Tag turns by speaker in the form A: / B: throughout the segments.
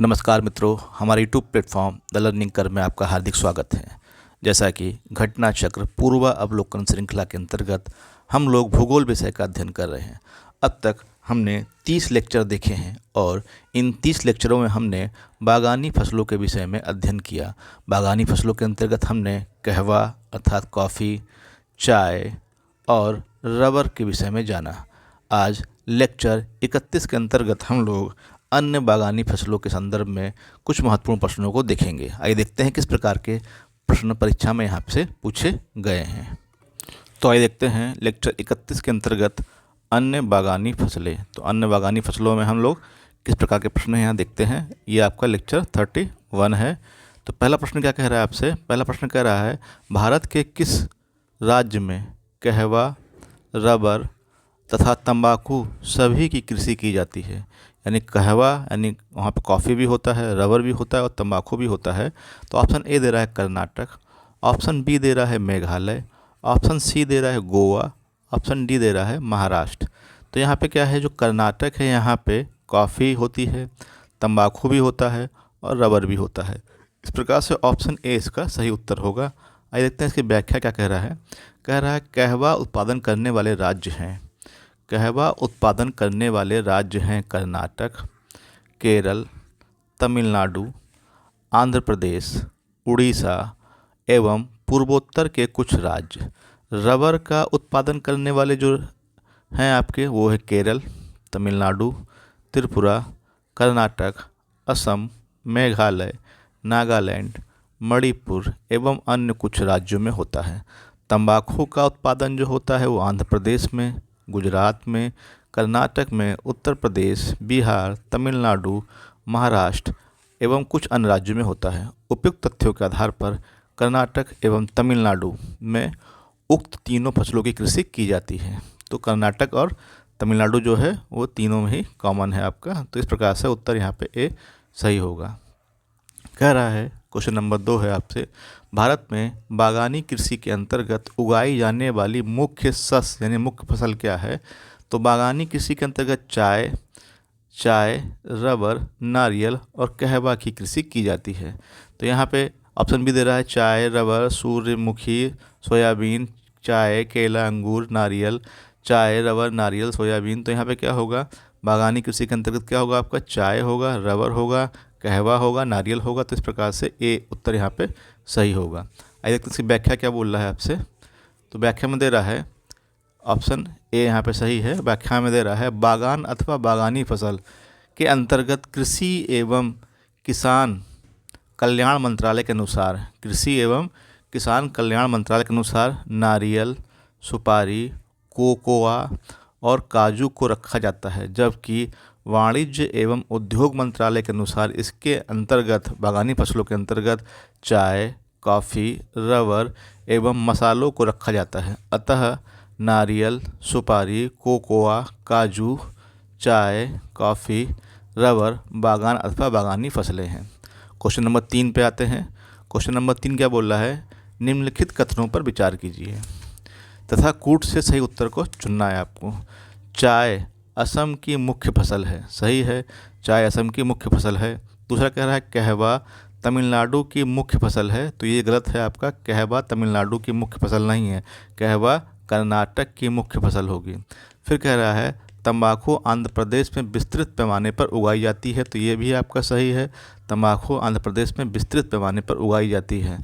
A: नमस्कार मित्रों, हमारे यूट्यूब प्लेटफॉर्म द लर्निंग कर में आपका हार्दिक स्वागत है। जैसा कि घटना चक्र पूर्व अवलोकन श्रृंखला के अंतर्गत हम लोग भूगोल विषय का अध्ययन कर रहे हैं। अब तक हमने 30 लेक्चर देखे हैं और इन 30 लेक्चरों में हमने बागानी फसलों के विषय में अध्ययन किया। बागानी फसलों के अंतर्गत हमने कहवा अर्थात कॉफ़ी, चाय और रबर के विषय में जाना। आज लेक्चर 31 के अंतर्गत हम लोग अन्य बागानी फसलों के संदर्भ में कुछ महत्वपूर्ण प्रश्नों को देखेंगे। आइए देखते हैं किस प्रकार के प्रश्न परीक्षा में यहाँ से पूछे गए हैं। तो आइए देखते हैं लेक्चर 31 के अंतर्गत अन्य बागानी फसलें। तो अन्य बागानी फसलों में हम लोग किस प्रकार के प्रश्न यहाँ देखते हैं। ये आपका लेक्चर 31 है। तो पहला प्रश्न क्या कह रहा है आपसे? पहला प्रश्न कह रहा है भारत के किस राज्य में कहवा, रबर तथा तंबाकू सभी की कृषि की जाती है। यानी कहवा यानी वहाँ पे कॉफ़ी भी होता है, रबर भी होता है और तंबाकू भी होता है। तो ऑप्शन ए दे रहा है कर्नाटक, ऑप्शन बी दे रहा है मेघालय, ऑप्शन सी दे रहा है गोवा, ऑप्शन डी दे रहा है महाराष्ट्र। तो यहाँ पे क्या है, जो कर्नाटक है यहाँ पे कॉफ़ी होती है, तंबाकू भी होता है और रबर भी होता है। इस प्रकार से ऑप्शन ए इसका सही उत्तर होगा। आइए देखते हैं इसकी व्याख्या क्या कह रहा है। कह रहा है कहवा उत्पादन करने वाले राज्य हैं। कहवा उत्पादन करने वाले राज्य हैं कर्नाटक, केरल, तमिलनाडु, आंध्र प्रदेश, उड़ीसा एवं पूर्वोत्तर के कुछ राज्य। रबर का उत्पादन करने वाले जो हैं आपके वो है केरल, तमिलनाडु, त्रिपुरा, कर्नाटक, असम, मेघालय, नागालैंड, मणिपुर एवं अन्य कुछ राज्यों में होता है। तंबाकू का उत्पादन जो होता है वो आंध्र प्रदेश में, गुजरात में, कर्नाटक में, उत्तर प्रदेश, बिहार, तमिलनाडु, महाराष्ट्र एवं कुछ अन्य राज्यों में होता है। उपयुक्त तथ्यों के आधार पर कर्नाटक एवं तमिलनाडु में उक्त तीनों फसलों की कृषि की जाती है। तो कर्नाटक और तमिलनाडु जो है वो तीनों में ही कॉमन है आपका। तो इस प्रकार से उत्तर यहाँ पे ए सही होगा। कह रहा है क्वेश्चन नंबर 2 है आपसे, भारत में बागानी कृषि के अंतर्गत उगाई जाने वाली मुख्य शस्य यानी मुख्य फसल क्या है। तो बागानी कृषि के अंतर्गत चाय, रबर, नारियल और कहवा की कृषि की जाती है। तो यहाँ पे ऑप्शन भी दे रहा है चाय, रबर, सूर्यमुखी, सोयाबीन, चाय, केला, अंगूर, नारियल। चाय, रबर, नारियल, सोयाबीन। तो यहाँ पे क्या होगा, बागानी कृषि के अंतर्गत क्या होगा आपका, चाय होगा, रबर होगा, कहवा होगा, नारियल होगा। तो इस प्रकार से ए उत्तर यहाँ पे सही होगा। आइए देखते हैं इसकी व्याख्या क्या बोल रहा है आपसे। तो व्याख्या में दे रहा है ऑप्शन ए यहाँ पे सही है। व्याख्या में दे रहा है बागान अथवा बागानी फसल के अंतर्गत कृषि एवं किसान कल्याण मंत्रालय के अनुसार, कृषि एवं किसान कल्याण मंत्रालय के अनुसार नारियल, सुपारी, कोकोआ और काजू को रखा जाता है, जबकि वाणिज्य एवं उद्योग मंत्रालय के अनुसार इसके अंतर्गत बागानी फसलों के अंतर्गत चाय, कॉफ़ी, रबर एवं मसालों को रखा जाता है। अतः नारियल, सुपारी, कोकोआ, काजू, चाय, कॉफ़ी, रबर बागान अथवा बागानी फसलें हैं। क्वेश्चन नंबर 3 पे आते हैं। क्वेश्चन नंबर 3 क्या बोल रहा है, निम्नलिखित कथनों पर विचार कीजिए तथा कूट से सही उत्तर को चुनना है आपको। चाय असम की मुख्य फसल है, सही है, चाय असम की मुख्य फसल है। दूसरा कह रहा है कहवा तमिलनाडु की मुख्य फसल है, तो ये गलत है आपका। कहवा तमिलनाडु की मुख्य फसल नहीं है, कहवा कर्नाटक की मुख्य फसल होगी। फिर कह रहा है तंबाकू आंध्र प्रदेश में विस्तृत पैमाने पर उगाई जाती है, तो ये भी आपका सही है, तंबाकू आंध्र प्रदेश में विस्तृत पैमाने पर उगाई जाती है।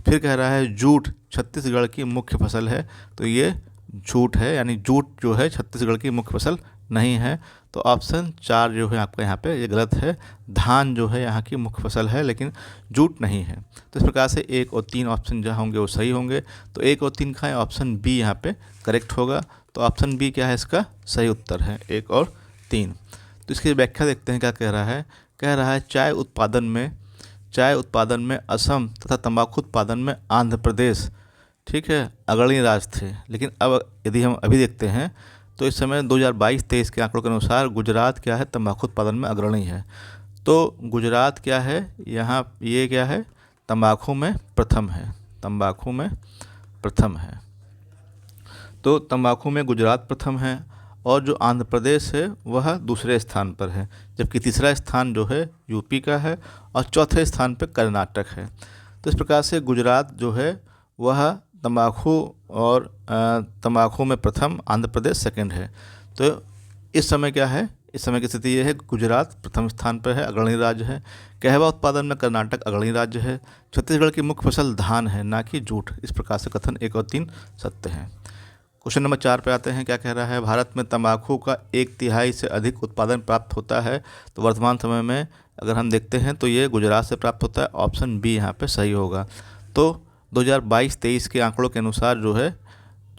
A: फिर कह रहा है जूट छत्तीसगढ़ की मुख्य फसल है, तो ये झूठ है, यानी जूट जो है छत्तीसगढ़ की मुख्य फसल नहीं है। तो ऑप्शन 4 जो है आपका यहाँ पे ये गलत है। धान जो है यहाँ की मुख्य फसल है लेकिन जूट नहीं है। तो इस प्रकार से 1 और 3 ऑप्शन जो होंगे वो सही होंगे। तो 1 और 3 का ऑप्शन बी यहाँ पे करेक्ट होगा। तो ऑप्शन बी क्या है, इसका सही उत्तर है 1 और 3। तो इसकी व्याख्या देखते हैं क्या कह रहा है। कह रहा है चाय उत्पादन में असम तथा तंबाकू उत्पादन में आंध्र प्रदेश, ठीक है, अग्रणी राज्य थे। लेकिन अब यदि हम अभी देखते हैं तो इस समय 2022-23 के आंकड़ों के अनुसार गुजरात क्या है, तंबाकू उत्पादन में अग्रणी है। तो गुजरात क्या है यहाँ, ये क्या है, तंबाकू में प्रथम है, तंबाकू में प्रथम है। तो तंबाकू में गुजरात प्रथम है और जो आंध्र प्रदेश है वह दूसरे स्थान पर है, जबकि तीसरा स्थान जो है यूपी का है और चौथे स्थान पर कर्नाटक है। तो इस प्रकार से गुजरात जो है वह तंबाकू और तंबाकू में प्रथम, आंध्र प्रदेश सेकंड है। तो इस समय क्या है, इस समय की स्थिति ये है, गुजरात प्रथम स्थान पर है, अग्रणी राज्य है। कहवा उत्पादन में कर्नाटक अग्रणी राज्य है। छत्तीसगढ़ की मुख्य फसल धान है, ना कि जूट। इस प्रकार से कथन 1 और 3 सत्य हैं। क्वेश्चन नंबर 4 पे आते हैं। क्या कह रहा है, भारत में तंबाकू का 1/3 से अधिक उत्पादन प्राप्त होता है। तो वर्तमान समय में अगर हम देखते हैं तो ये गुजरात से प्राप्त होता है। ऑप्शन बी यहाँ पे सही होगा। तो 2022-23 के आंकड़ों के अनुसार जो है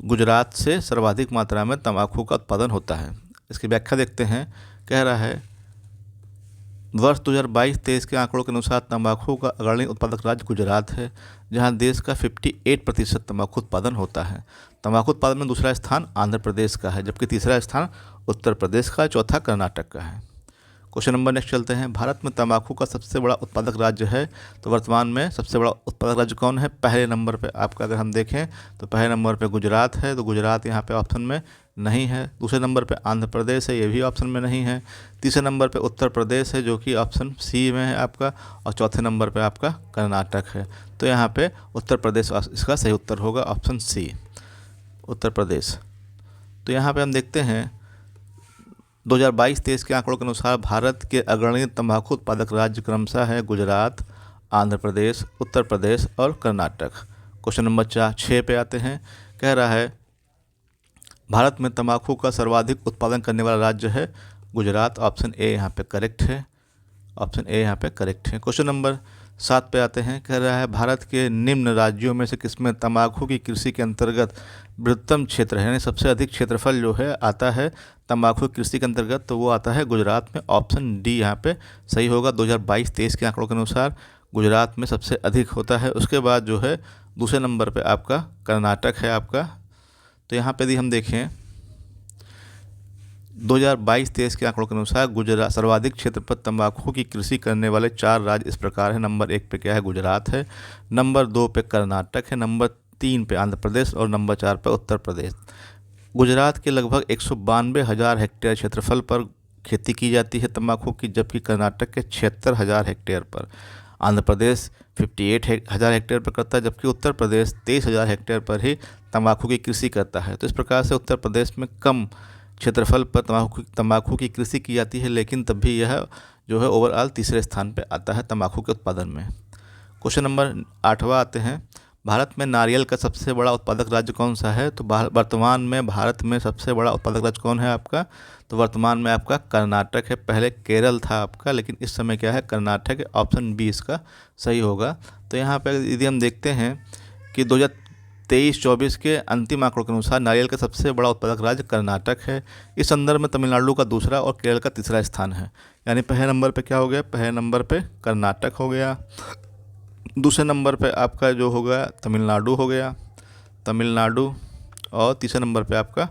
A: गुजरात से सर्वाधिक मात्रा में तंबाकू का उत्पादन होता है। इसकी व्याख्या देखते हैं। कह रहा है वर्ष 2022-23 के आंकड़ों के अनुसार तंबाकू का अग्रणी उत्पादक राज्य गुजरात है, जहां देश का 58% तंबाकू उत्पादन होता है। तंबाकू उत्पादन में दूसरा स्थान आंध्र प्रदेश का है, जबकि तीसरा स्थान उत्तर प्रदेश का, चौथा कर्नाटक का है। क्वेश्चन नंबर नेक्स्ट चलते हैं। भारत में तंबाकू का सबसे बड़ा उत्पादक राज्य है। तो वर्तमान में सबसे बड़ा उत्पादक राज्य कौन है? पहले नंबर पे आपका अगर हम देखें तो पहले नंबर पे गुजरात है, तो गुजरात यहाँ पे ऑप्शन में नहीं है। दूसरे नंबर पे आंध्र प्रदेश है, ये भी ऑप्शन में नहीं है। तीसरे नंबर पे उत्तर प्रदेश है, जो कि ऑप्शन सी में है आपका, और चौथे नंबर पे आपका कर्नाटक है। तो यहाँ पे उत्तर प्रदेश इसका सही उत्तर होगा, ऑप्शन सी, उत्तर प्रदेश। तो यहाँ पे हम देखते हैं 2022-23 के आंकड़ों के अनुसार भारत के अग्रणी तंबाकू उत्पादक राज्य क्रमशः है गुजरात, आंध्र प्रदेश, उत्तर प्रदेश और कर्नाटक। क्वेश्चन नंबर 6 पे आते हैं। कह रहा है भारत में तंबाकू का सर्वाधिक उत्पादन करने वाला राज्य है गुजरात। ऑप्शन ए यहाँ पे करेक्ट है, ऑप्शन ए यहाँ पे करेक्ट है। क्वेश्चन नंबर 7 पे आते हैं। कह रहा है भारत के निम्न राज्यों में से किसमें तंबाकू की कृषि के अंतर्गत बृहत्तम क्षेत्र है, यानी सबसे अधिक क्षेत्रफल जो है आता है तंबाकू कृषि के अंतर्गत, तो वो आता है गुजरात में। ऑप्शन डी यहाँ पे सही होगा। 2022-23 के आंकड़ों के अनुसार गुजरात में सबसे अधिक होता है। उसके बाद जो है दूसरे नंबर पे आपका कर्नाटक है आपका। तो यहाँ पे यदि हम देखें 2022-23 के आंकड़ों के अनुसार गुजरात सर्वाधिक क्षेत्र पर तंबाकू की कृषि करने वाले 4 राज्य इस प्रकार है। नंबर 1 पे क्या है? गुजरात है। नंबर 2 पे कर्नाटक है। नंबर 3 पे आंध्र प्रदेश और नंबर 4 पे उत्तर प्रदेश। गुजरात के लगभग 192,000 हेक्टेयर क्षेत्रफल पर खेती की जाती है तंबाकू की, जबकि कर्नाटक के 76,000 हेक्टेयर पर। आंध्र प्रदेश 58,000 हेक्टेयर पर करता है, जबकि उत्तर प्रदेश 23,000 हेक्टेयर पर ही तंबाकू की कृषि करता है। तो इस प्रकार से उत्तर प्रदेश में कम क्षेत्रफल पर तंबाकू की कृषि की जाती है, लेकिन तब भी यह जो है ओवरऑल तीसरे स्थान पर आता है तंबाकू के उत्पादन में। क्वेश्चन नंबर 8वां आते हैं। भारत में नारियल का सबसे बड़ा उत्पादक राज्य कौन सा है? तो वर्तमान में भारत में सबसे बड़ा उत्पादक राज्य कौन है आपका? तो वर्तमान में आपका कर्नाटक है। पहले केरल था आपका, लेकिन इस समय क्या है? कर्नाटक है। ऑप्शन बी इसका सही होगा। तो यहाँ पर यदि हम देखते हैं कि 2023-24 के अंतिम आंकड़ों के अनुसार नारियल का सबसे बड़ा उत्पादक राज्य कर्नाटक है। इस संदर्भ में तमिलनाडु का दूसरा और केरल का तीसरा स्थान है। यानी पहले नंबर पे क्या हो गया? पहले नंबर पे कर्नाटक हो गया, दूसरे नंबर पे आपका जो होगा तमिलनाडु हो गया, तमिलनाडु, और तीसरे नंबर पे आपका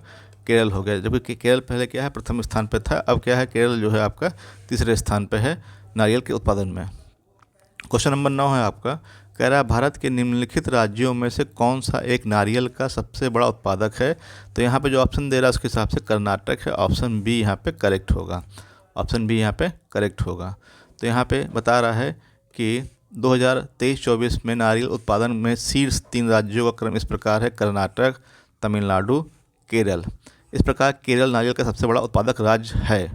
A: केरल हो गया। जबकि केरल पहले क्या है? प्रथम स्थान पे था। अब क्या है? केरल जो है आपका तीसरे स्थान पे है नारियल के उत्पादन में। क्वेश्चन नंबर 9 है आपका। कह रहा है भारत के निम्नलिखित राज्यों में से कौन सा एक नारियल का सबसे बड़ा उत्पादक है? तो यहाँ पे जो ऑप्शन दे रहा है उसके हिसाब से कर्नाटक है। ऑप्शन बी यहाँ पे करेक्ट होगा, ऑप्शन बी यहाँ पे करेक्ट होगा। तो यहाँ पे बता रहा है कि 2023-24 में नारियल उत्पादन में शीर्ष 3 राज्यों का क्रम इस प्रकार है: कर्नाटक, तमिलनाडु, केरल। इस प्रकार केरल नारियल का सबसे बड़ा उत्पादक राज्य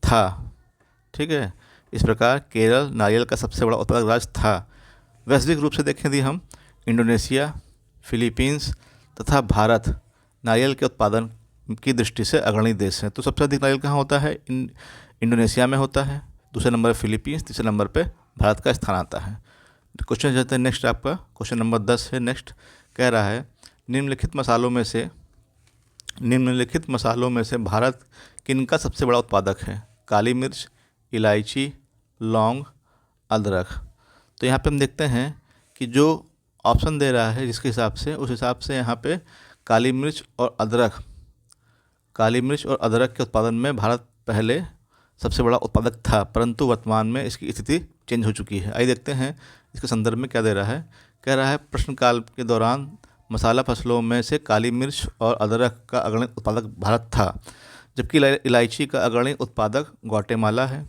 A: था। ठीक है, इस प्रकार केरल नारियल का सबसे बड़ा उत्पादक राज्य था। वैश्विक रूप से देखें यदि हम, इंडोनेशिया, फिलीपींस तथा भारत नारियल के उत्पादन की दृष्टि से अग्रणी देश हैं। तो सबसे अधिक नारियल कहाँ होता है? इंडोनेशिया में होता है, दूसरे नंबर पर फिलीपींस, तीसरे नंबर पे भारत का स्थान आता है। क्वेश्चन चलते हैं नेक्स्ट आपका। क्वेश्चन नंबर 10 है नेक्स्ट। कह रहा है निम्नलिखित मसालों में से भारत किनका सबसे बड़ा उत्पादक है? काली मिर्च, इलायची, लौंग, अदरक। तो यहाँ पे हम देखते हैं कि जो ऑप्शन दे रहा है जिसके हिसाब से, उस हिसाब से यहाँ पे काली मिर्च और अदरक के उत्पादन में भारत पहले सबसे बड़ा उत्पादक था, परंतु वर्तमान में इसकी स्थिति चेंज हो चुकी है। आइए देखते हैं इसके संदर्भ में क्या दे रहा है। कह रहा है प्रश्नकाल के दौरान मसाला फसलों में से काली मिर्च और अदरक का अग्रणी उत्पादक भारत था, जबकि इलायची का अग्रणी उत्पादक ग्वाटेमाला है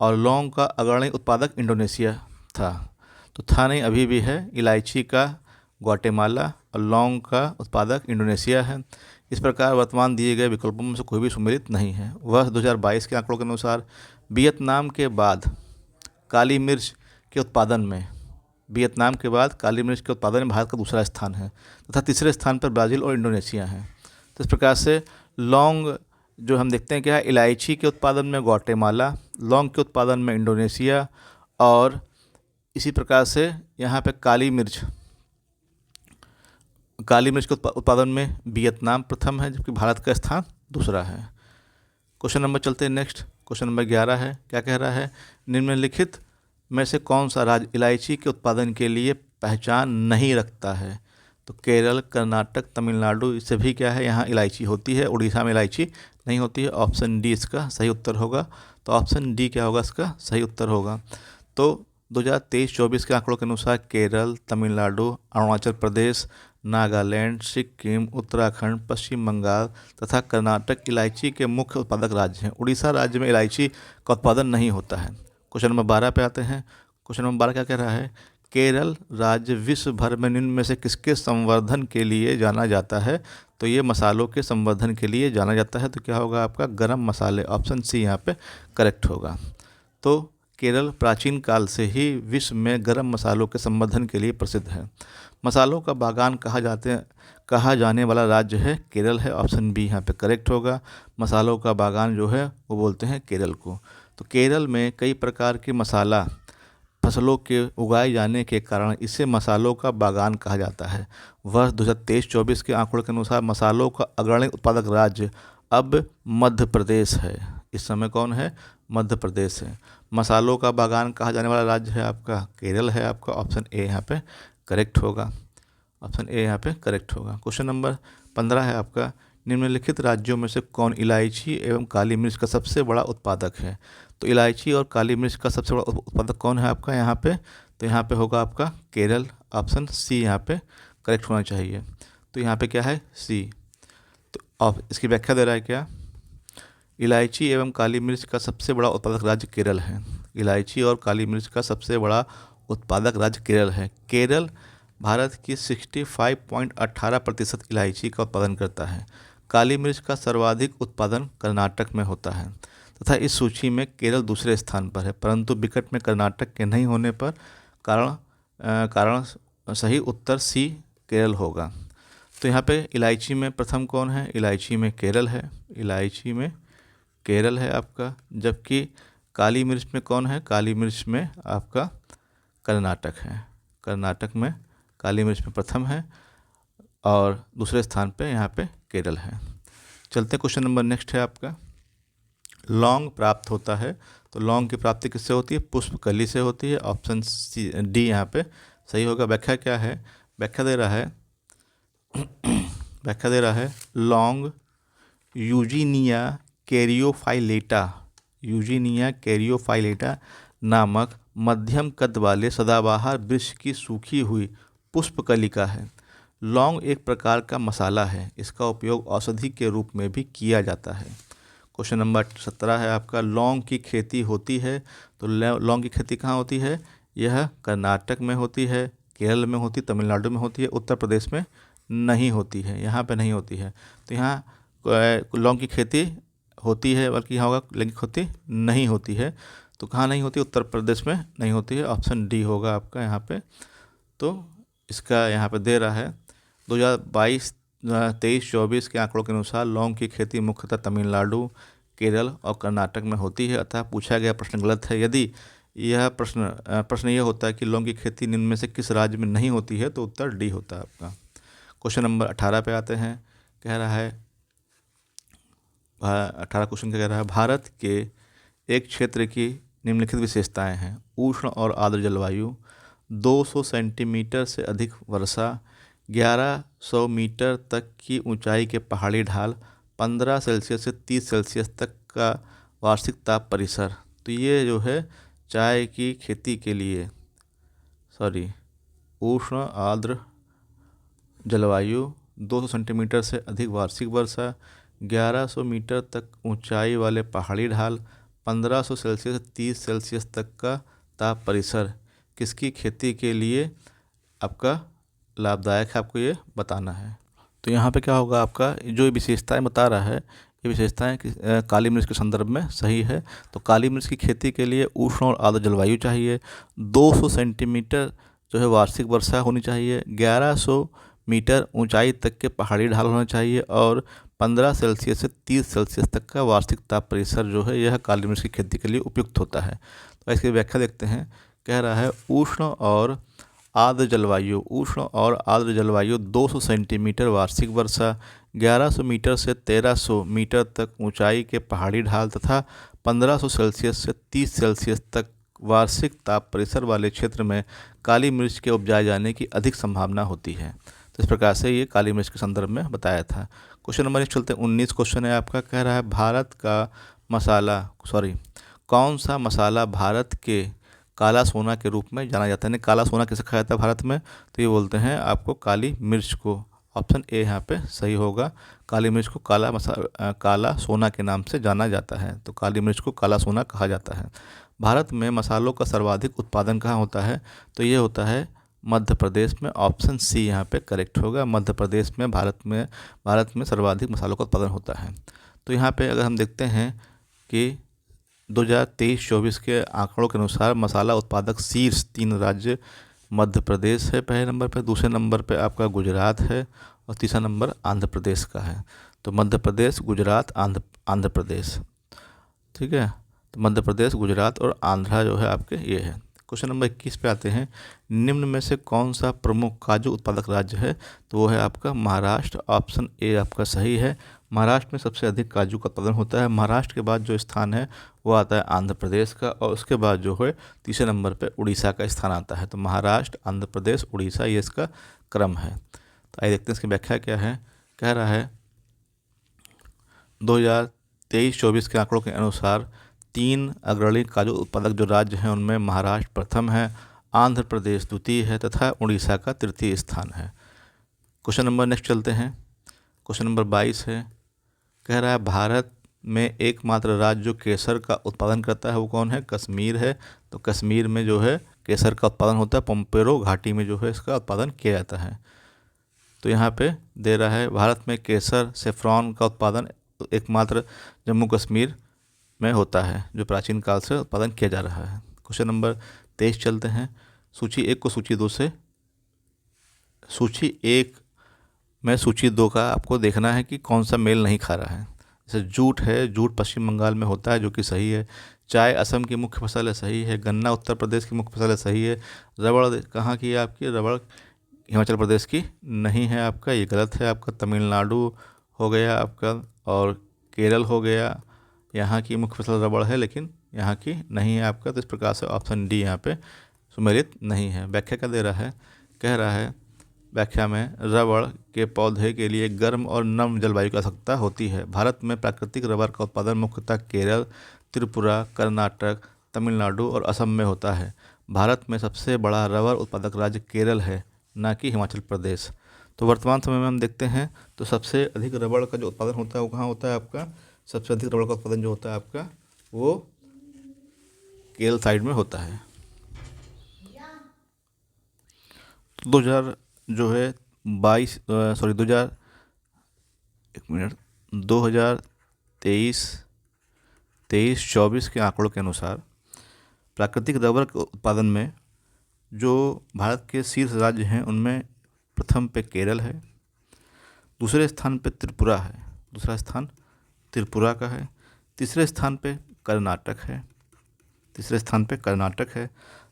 A: और लौंग का अग्रणी उत्पादक इंडोनेशिया था। तो था नहीं, अभी भी है। इलायची का ग्वाटेमाला और लौंग का उत्पादक इंडोनेशिया है। इस प्रकार वर्तमान दिए गए विकल्पों में से कोई भी सम्मिलित नहीं है। वर्ष 2022 के आंकड़ों के अनुसार वियतनाम के बाद काली मिर्च के उत्पादन में भारत का दूसरा स्थान है तथा तीसरे स्थान पर ब्राज़ील और इंडोनेशिया है। तो इस प्रकार से लौंग जो हम देखते हैं क्या है, इलायची के उत्पादन में ग्वाटेमाला, लौंग के उत्पादन में इंडोनेशिया और इसी प्रकार से यहाँ पे काली मिर्च के उत्पादन में वियतनाम प्रथम है, जबकि भारत का स्थान दूसरा है। क्वेश्चन नंबर चलते हैं नेक्स्ट। क्वेश्चन नंबर 11 है, क्या कह रहा है, निम्नलिखित में से कौन सा राज्य इलायची के उत्पादन के लिए पहचान नहीं रखता है। तो केरल, कर्नाटक, तमिलनाडु, ये सभी क्या है, यहाँ इलायची होती है। उड़ीसा में इलायची नहीं होती है। ऑप्शन डी इसका सही उत्तर होगा। तो ऑप्शन डी क्या होगा, इसका सही उत्तर होगा। तो 2023-24 के आंकड़ों के अनुसार केरल, तमिलनाडु, अरुणाचल प्रदेश, नागालैंड, सिक्किम, उत्तराखंड, पश्चिम बंगाल तथा कर्नाटक इलायची के मुख्य उत्पादक राज्य हैं। उड़ीसा राज्य में इलायची का उत्पादन नहीं होता है। क्वेश्चन नंबर 12 पे आते हैं। क्वेश्चन नंबर 12 क्या कह रहा है, केरल राज्य विश्व भर में निम्न में से किसके संवर्धन के लिए जाना जाता है। तो ये मसालों के संवर्धन के लिए जाना जाता है। तो क्या होगा आपका, गरम मसाले। ऑप्शन सी यहाँ पे करेक्ट होगा। तो केरल प्राचीन काल से ही विश्व में गरम मसालों के संवर्धन के लिए प्रसिद्ध है। मसालों का बागान कहा जाने वाला राज्य है केरल है। ऑप्शन बी यहाँ पे करेक्ट होगा। मसालों का बागान जो है वो बोलते हैं केरल को। तो केरल में कई प्रकार के मसाला फसलों के उगाए जाने के कारण इसे मसालों का बागान कहा जाता है। वर्ष 2023-24 के आंकड़ों के अनुसार मसालों का अग्रणी उत्पादक राज्य अब मध्य प्रदेश है। इस समय कौन है, मध्य प्रदेश है। मसालों का बागान कहा जाने वाला राज्य है आपका केरल है आपका। ऑप्शन ए यहाँ पे करेक्ट होगा। ऑप्शन ए यहाँ पे करेक्ट होगा। क्वेश्चन नंबर 15 है आपका, निम्नलिखित राज्यों में से कौन इलायची एवं काली मिर्च का सबसे बड़ा उत्पादक है। तो इलायची और काली मिर्च का सबसे बड़ा उत्पादक कौन है आपका यहाँ पे। तो यहाँ पे होगा आपका केरल। ऑप्शन सी यहाँ पे करेक्ट होना चाहिए। तो यहाँ पे क्या है, सी। तो आप इसकी व्याख्या दे रहा है क्या, इलायची एवं काली मिर्च का सबसे बड़ा उत्पादक राज्य केरल है। इलायची और काली मिर्च का सबसे बड़ा उत्पादक राज्य केरल है। केरल भारत की 65.18% इलायची का उत्पादन करता है। काली मिर्च का सर्वाधिक उत्पादन कर्नाटक में होता है तथा इस सूची में केरल दूसरे स्थान पर है, परंतु विकट में कर्नाटक के नहीं होने पर कारण सही उत्तर सी केरल होगा। तो यहाँ पे इलायची में प्रथम कौन है, इलायची में केरल है। इलायची में केरल है आपका। जबकि काली मिर्च में कौन है, काली मिर्च में आपका कर्नाटक है। कर्नाटक में काली मिर्च में प्रथम है और दूसरे स्थान पे यहाँ पे केरल है। चलते क्वेश्चन नंबर नेक्स्ट है आपका, लौंग प्राप्त होता है। तो लौंग की प्राप्ति किससे होती है, पुष्पकली से होती है। ऑप्शन सी डी यहाँ पे सही होगा। व्याख्या क्या है, व्याख्या दे रहा है लौंग यूजीनिया कैरियोफाइलेटा नामक मध्यम कद वाले सदाबहार वृक्ष की सूखी हुई पुष्पकलिका है। लौंग एक प्रकार का मसाला है। इसका उपयोग औषधि के रूप में भी किया जाता है। क्वेश्चन नंबर 17 है आपका, लौंग की खेती होती है। तो लौंग की खेती कहाँ होती है, यह कर्नाटक में होती है, केरल में होती है, तमिलनाडु में होती है, उत्तर प्रदेश में नहीं होती है। यहाँ पे नहीं होती है। तो यहाँ लौंग की खेती होती है, बल्कि यहाँ होगा लेकिन खेती नहीं होती है। तो कहाँ नहीं होती, उत्तर प्रदेश में नहीं होती है। ऑप्शन डी होगा आपका यहाँ पे। तो इसका यहाँ पे दे रहा है 2022-23-24 के आंकड़ों के अनुसार लौंग की खेती मुख्यतः तमिलनाडु, केरल और कर्नाटक में होती है। अतः पूछा गया प्रश्न गलत है। यदि यह प्रश्न ये होता है कि लौंग की खेती निम्न में से किस राज्य में नहीं होती है, तो उत्तर डी होता है आपका। क्वेश्चन नंबर 18 पे आते हैं। कह रहा है 18 क्वेश्चन कह रहा है, भारत के एक क्षेत्र की निम्नलिखित विशेषताएं हैं। उष्ण और आर्द्र जलवायु, 200 सेंटीमीटर से अधिक वर्षा, 1100 मीटर तक की ऊंचाई के पहाड़ी ढाल, 15 सेल्सियस से 30 सेल्सियस तक का वार्षिक ताप परिसर। तो ये जो है चाय की खेती के लिए उष्ण आर्द्र जलवायु, 200 सेंटीमीटर से अधिक वार्षिक वर्षा, 1100 मीटर तक ऊंचाई वाले पहाड़ी ढाल, 1500 सेल्सियस से 30 सेल्सियस तक का ताप परिसर किसकी खेती के लिए आपका लाभदायक है, आपको ये बताना है। तो यहाँ पे क्या होगा, आपका जो विशेषताएं बता रहा है ये विशेषताएं काली मिर्च के संदर्भ में सही है। तो काली मिर्च की खेती के लिए उष्ण और आर्द्र जलवायु चाहिए, 200 सेंटीमीटर जो है वार्षिक वर्षा होनी चाहिए, 1100 मीटर ऊंचाई तक के पहाड़ी ढाल होना चाहिए और 15 सेल्सियस से 30 सेल्सियस तक का वार्षिक ताप परिसर जो है यह काली मिर्च की खेती के लिए उपयुक्त होता है। तो इसकी व्याख्या देखते हैं। कह रहा है उष्ण और आर्द्र जलवायु 200 सेंटीमीटर वार्षिक वर्षा, 1100 मीटर से 1300 मीटर तक ऊंचाई के पहाड़ी ढाल तथा 1500 सेल्सियस से 30 सेल्सियस तक वार्षिक ताप परिसर वाले क्षेत्र में काली मिर्च के उपजाए जाने की अधिक संभावना होती है। तो इस प्रकार से ये काली मिर्च के संदर्भ में बताया था। क्वेश्चन नंबर 19 क्वेश्चन है आपका। कह रहा है कौन सा मसाला भारत के काला सोना के रूप में जाना जाता है। काला सोना किसे कहा जाता है भारत में, तो ये बोलते हैं आपको काली मिर्च को। ऑप्शन ए यहाँ पे सही होगा। काली मिर्च को काला सोना के नाम से जाना जाता है। तो काली मिर्च को काला सोना कहा जाता है। भारत में मसालों का सर्वाधिक उत्पादन कहाँ होता है, तो ये होता है मध्य प्रदेश में। ऑप्शन सी यहाँ पे करेक्ट होगा। मध्य प्रदेश में भारत में सर्वाधिक मसालों का उत्पादन होता है। तो यहाँ पे अगर हम देखते हैं कि 2023-24 के आंकड़ों के अनुसार मसाला उत्पादक शीर्ष 3 राज्य मध्य प्रदेश है पहले नंबर पे, दूसरे नंबर पे आपका गुजरात है और तीसरा नंबर आंध्र प्रदेश का है। तो मध्य प्रदेश, गुजरात, आंध्र प्रदेश, ठीक है। तो मध्य प्रदेश, गुजरात और आंध्रा जो है आपके ये है। क्वेश्चन नंबर 21 पे आते हैं। निम्न में से कौन सा प्रमुख काजू उत्पादक राज्य है, तो वो है आपका महाराष्ट्र। ऑप्शन ए आपका सही है। महाराष्ट्र में सबसे अधिक काजू का उत्पादन होता है। महाराष्ट्र के बाद जो स्थान है वो आता है आंध्र प्रदेश का और उसके बाद जो है तीसरे नंबर पे उड़ीसा का स्थान आता है। तो महाराष्ट्र, आंध्र प्रदेश, उड़ीसा ये इसका क्रम है। तो आइए देखते हैं इसकी व्याख्या क्या है। कह रहा है 2023-24 के आंकड़ों के अनुसार 3 अग्रणी काजू उत्पादक जो राज्य हैं उनमें महाराष्ट्र प्रथम है, आंध्र प्रदेश द्वितीय है तथा उड़ीसा का तृतीय स्थान है। क्वेश्चन नंबर नेक्स्ट चलते हैं। क्वेश्चन नंबर 22 है। कह रहा है भारत में एकमात्र राज्य जो केसर का उत्पादन करता है वो कौन है, कश्मीर है। तो कश्मीर में जो है केसर का उत्पादन होता है। पंपेरो घाटी में जो है इसका उत्पादन किया जाता है। तो यहाँ पे दे रहा है भारत में केसर, सेफ्रॉन का उत्पादन एकमात्र जम्मू कश्मीर में होता है जो प्राचीन काल से उत्पादन किया जा रहा है। क्वेश्चन नंबर 23 चलते हैं। सूची 1 को सूची 2 से, सूची 1 में सूची 2 का आपको देखना है कि कौन सा मेल नहीं खा रहा है। जैसे जूट है, जूट पश्चिम बंगाल में होता है जो कि सही है। चाय असम की मुख्य फसल है, सही है। गन्ना उत्तर प्रदेश की मुख्य फसल है, सही है। रबड़ कहाँ की है आपकी, रबड़ हिमाचल प्रदेश की नहीं है आपका, ये गलत है आपका। तमिलनाडु हो गया आपका और केरल हो गया, यहाँ की मुख्य फसल रबड़ है लेकिन यहाँ की नहीं है आपका। तो इस प्रकार से ऑप्शन डी यहाँ पे सुमेलित नहीं है। व्याख्या क्या दे रहा है, कह रहा है व्याख्या में रबड़ के पौधे के लिए गर्म और नम जलवायु की आवश्यकता होती है। भारत में प्राकृतिक रबर का उत्पादन मुख्यतः केरल, त्रिपुरा, कर्नाटक, तमिलनाडु और असम में होता है। भारत में सबसे बड़ा रबर उत्पादक राज्य केरल है, न कि हिमाचल प्रदेश। तो वर्तमान समय में हम देखते हैं तो सबसे अधिक रबड़ का जो उत्पादन होता है वो कहाँ होता है आपका, सबसे अधिक रबड़ का उत्पादन जो होता है आपका वो केरल साइड में होता है। 2023-24 के आंकड़ों के अनुसार प्राकृतिक रबर के उत्पादन में जो भारत के शीर्ष राज्य हैं उनमें प्रथम पे केरल है, दूसरे स्थान पे त्रिपुरा है, दूसरा स्थान त्रिपुरा का है, तीसरे स्थान पे कर्नाटक है,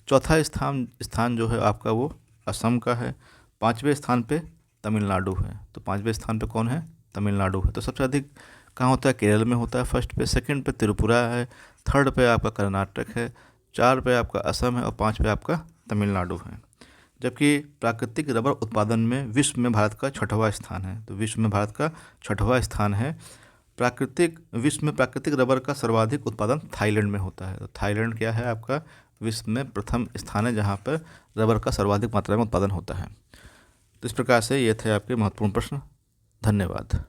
A: चौथा स्थान जो है आपका वो असम का है, 5वें स्थान पे तमिलनाडु है। तो 5वें स्थान पे कौन है, तमिलनाडु है। तो सबसे अधिक कहाँ होता है, केरल में होता है फर्स्ट पे, सेकंड पे त्रिपुरा है, थर्ड पे आपका कर्नाटक है, 4 पे आपका असम है और 5 पे आपका तमिलनाडु है। जबकि प्राकृतिक रबर उत्पादन में विश्व में भारत का 6वां स्थान है। तो विश्व में भारत का 6वां स्थान है। विश्व में प्राकृतिक रबर का सर्वाधिक उत्पादन थाईलैंड में होता है। तो थाईलैंड क्या है आपका, विश्व में प्रथम स्थान है जहाँ पर रबर का सर्वाधिक मात्रा में उत्पादन होता है। तो इस प्रकार से ये थे आपके महत्वपूर्ण प्रश्न। धन्यवाद।